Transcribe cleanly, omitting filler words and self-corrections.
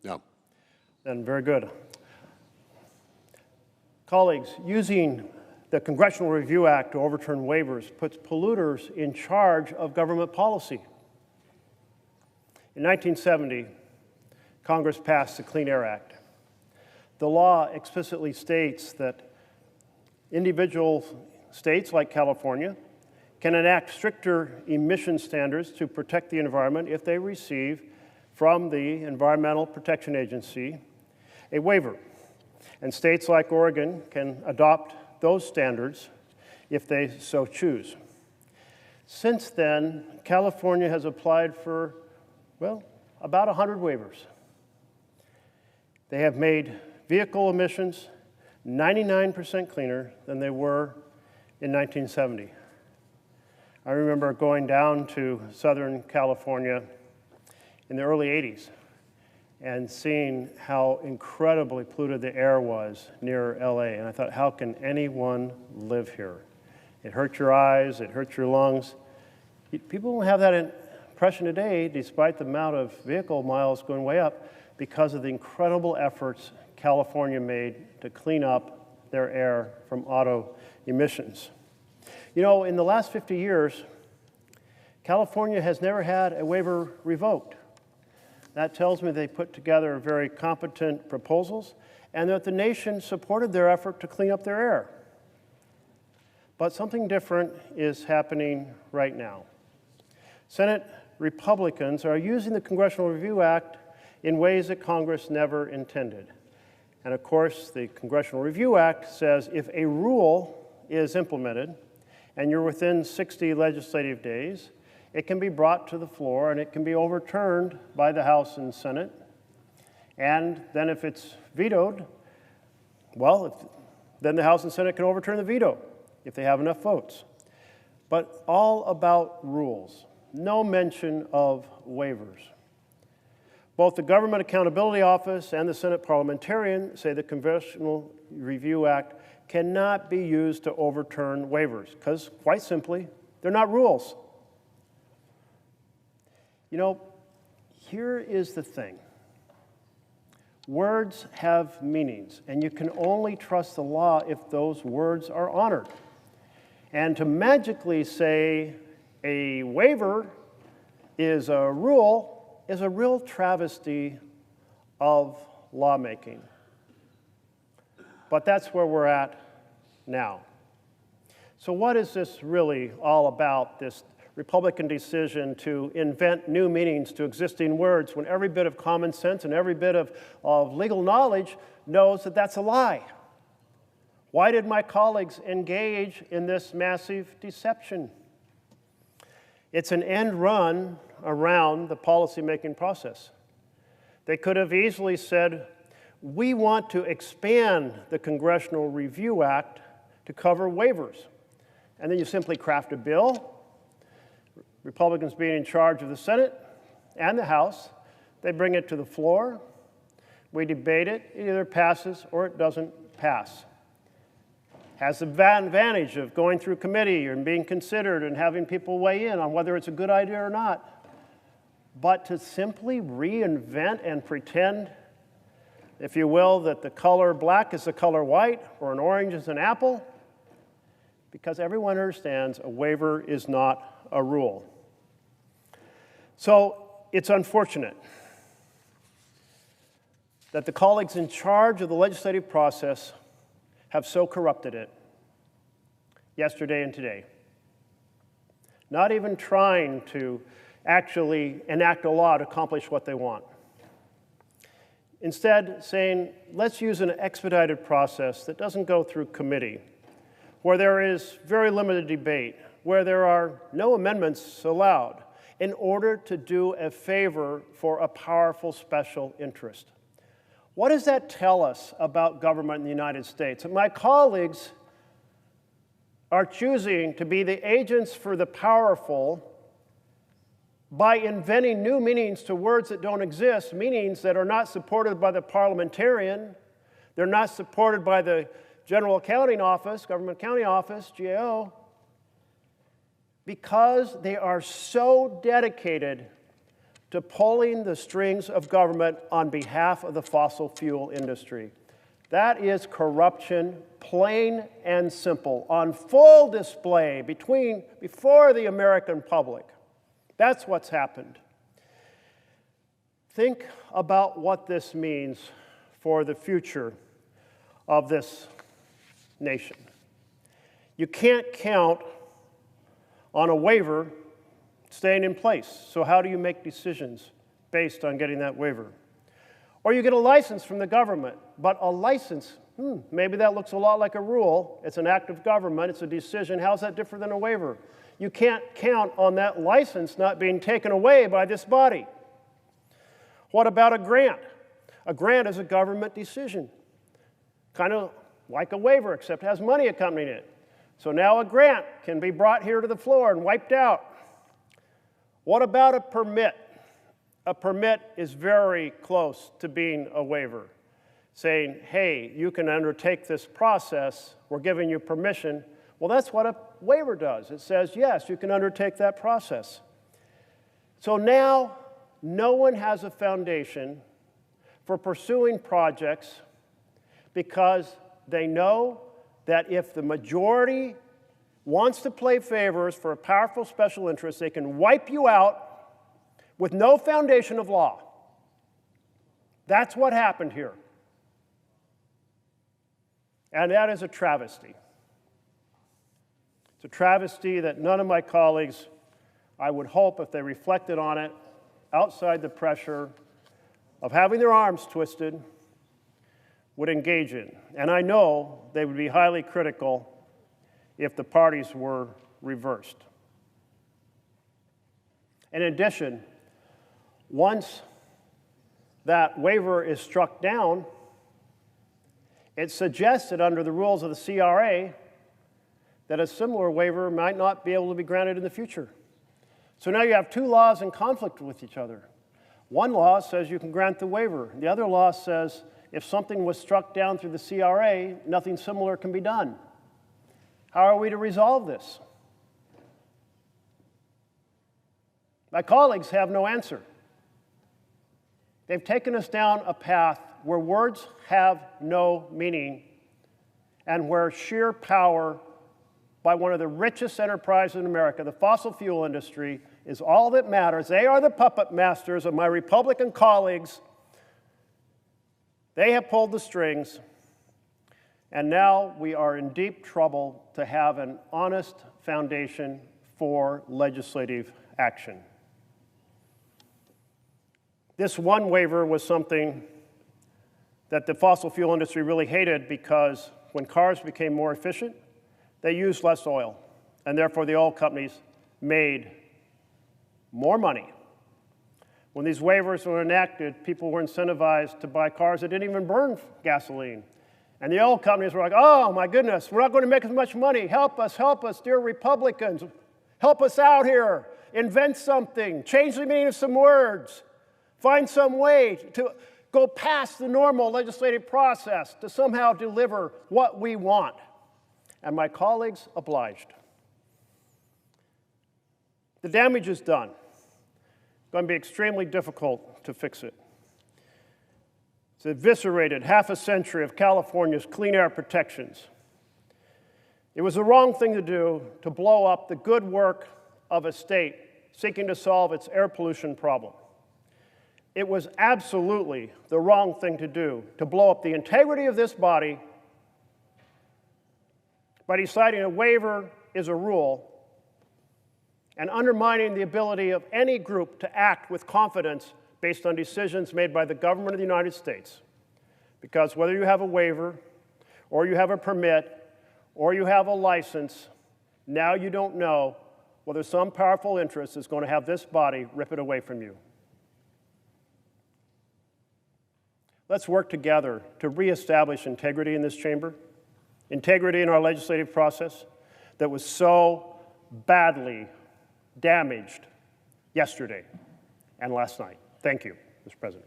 No. Then very good. Colleagues, using the Congressional Review Act to overturn waivers puts polluters in charge of government policy. In 1970, Congress passed the Clean Air Act. The law explicitly states that individual states like California can enact stricter emission standards to protect the environment if they receive from the Environmental Protection Agency a waiver. And states like Oregon can adopt those standards if they so choose. Since then, California has applied for, well, about 100 waivers. They have made vehicle emissions 99% cleaner than they were in 1970. I remember going down to Southern California in the early 80s and seeing how incredibly polluted the air was near LA. And I thought, how can anyone live here? It hurts your eyes, it hurts your lungs. People don't have that impression today, despite the amount of vehicle miles going way up, because of the incredible efforts California made to clean up their air from auto emissions. You know, in the last 50 years, California has never had a waiver revoked. That tells me they put together very competent proposals and that the nation supported their effort to clean up their air. But something different is happening right now. Senate Republicans are using the Congressional Review Act in ways that Congress never intended. And of course, the Congressional Review Act says if a rule is implemented and you're within 60 legislative days, it can be brought to the floor and it can be overturned by the House and Senate. And then if it's vetoed, well, then the House and Senate can overturn the veto if they have enough votes. But all about rules, no mention of waivers. Both the Government Accountability Office and the Senate Parliamentarian say the Congressional Review Act cannot be used to overturn waivers because, quite simply, they're not rules. You know, here is the thing. Words have meanings, and you can only trust the law if those words are honored. And to magically say a waiver is a rule is a real travesty of lawmaking. But that's where we're at now. So what is this really all about, this Republican decision to invent new meanings to existing words when every bit of common sense and every bit of legal knowledge knows that that's a lie? Why did my colleagues engage in this massive deception? It's an end run around the policymaking process. They could have easily said, we want to expand the Congressional Review Act to cover waivers. And then you simply craft a bill. Republicans being in charge of the Senate and the House, they bring it to the floor. We debate it. It either passes or it doesn't pass. Has the advantage of going through committee and being considered and having people weigh in on whether it's a good idea or not. But to simply reinvent and pretend, if you will, that the color black is the color white or an orange is an apple, because everyone understands a waiver is not a rule. So it's unfortunate that the colleagues in charge of the legislative process have so corrupted it yesterday and today. Not even trying to actually enact a law to accomplish what they want. Instead, saying, let's use an expedited process that doesn't go through committee, where there is very limited debate, where there are no amendments allowed, in order to do a favor for a powerful special interest. What does that tell us about government in the United States? My colleagues are choosing to be the agents for the powerful by inventing new meanings to words that don't exist, meanings that are not supported by the parliamentarian, they're not supported by the General Accounting Office, Government Accounting Office, GAO, because they are so dedicated to pulling the strings of government on behalf of the fossil fuel industry. That is corruption, plain and simple, on full display before the American public. That's what's happened. Think about what this means for the future of this nation. You can't count on a waiver staying in place. So how do you make decisions based on getting that waiver? Or you get a license from the government, but a license, maybe that looks a lot like a rule. It's an act of government, it's a decision. How's that different than a waiver? You can't count on that license not being taken away by this body. What about a grant? A grant is a government decision, kind of like a waiver, except has money accompanying it. So now a grant can be brought here to the floor and wiped out. What about a permit? A permit is very close to being a waiver, saying, hey, you can undertake this process, we're giving you permission. Well, that's what a waiver does. It says, yes, you can undertake that process. So now, no one has a foundation for pursuing projects because they know that if the majority wants to play favors for a powerful special interest, they can wipe you out with no foundation of law. That's what happened here. And that is a travesty. It's a travesty that none of my colleagues, I would hope, if they reflected on it, outside the pressure of having their arms twisted, would engage in. And I know they would be highly critical if the parties were reversed. In addition, once that waiver is struck down, it suggests that under the rules of the CRA that a similar waiver might not be able to be granted in the future. So now you have two laws in conflict with each other. One law says you can grant the waiver. The other law says if something was struck down through the CRA, nothing similar can be done. How are we to resolve this? My colleagues have no answer. They've taken us down a path where words have no meaning and where sheer power by one of the richest enterprises in America, the fossil fuel industry, is all that matters. They are the puppet masters of my Republican colleagues. They have pulled the strings, and now we are in deep trouble to have an honest foundation for legislative action. This one waiver was something that the fossil fuel industry really hated because when cars became more efficient, they used less oil, and therefore the oil companies made more money. When these waivers were enacted, people were incentivized to buy cars that didn't even burn gasoline. And the oil companies were like, oh my goodness, we're not going to make as much money. Help us, dear Republicans. Help us out here. Invent something. Change the meaning of some words. Find some way to go past the normal legislative process to somehow deliver what we want. And my colleagues obliged. The damage is done. It's going to be extremely difficult to fix it. It's eviscerated half a century of California's clean air protections. It was the wrong thing to do to blow up the good work of a state seeking to solve its air pollution problem. It was absolutely the wrong thing to do to blow up the integrity of this body by deciding a waiver is a rule and undermining the ability of any group to act with confidence based on decisions made by the government of the United States. Because whether you have a waiver, or you have a permit, or you have a license, now you don't know whether some powerful interest is going to have this body rip it away from you. Let's work together to reestablish integrity in this chamber, integrity in our legislative process that was so badly damaged yesterday and last night. Thank you, Mr. President.